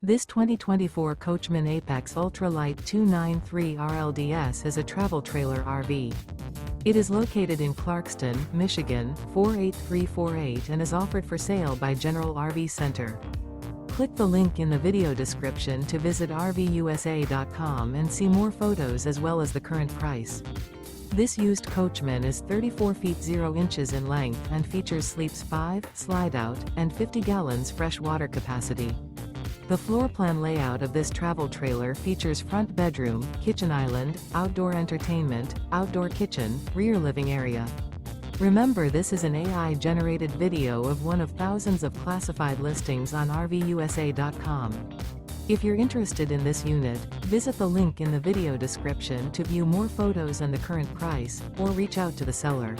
This 2024 Coachmen Apex Ultra-Lite 293 RLDS is a travel trailer RV. It is located in Clarkston, Michigan, 48348 and is offered for sale by General RV Center. Click the link in the video description to visit RVUSA.com and see more photos as well as the current price. This used Coachman is 34 feet 0 inches in length and features sleeps 5, slide-out, and 50 gallons fresh water capacity. The floor plan layout of this travel trailer features front bedroom, kitchen island, outdoor entertainment, outdoor kitchen, rear living area. Remember, this is an AI-generated video of one of thousands of classified listings on RVUSA.com. If you're interested in this unit, visit the link in the video description to view more photos and the current price, or reach out to the seller.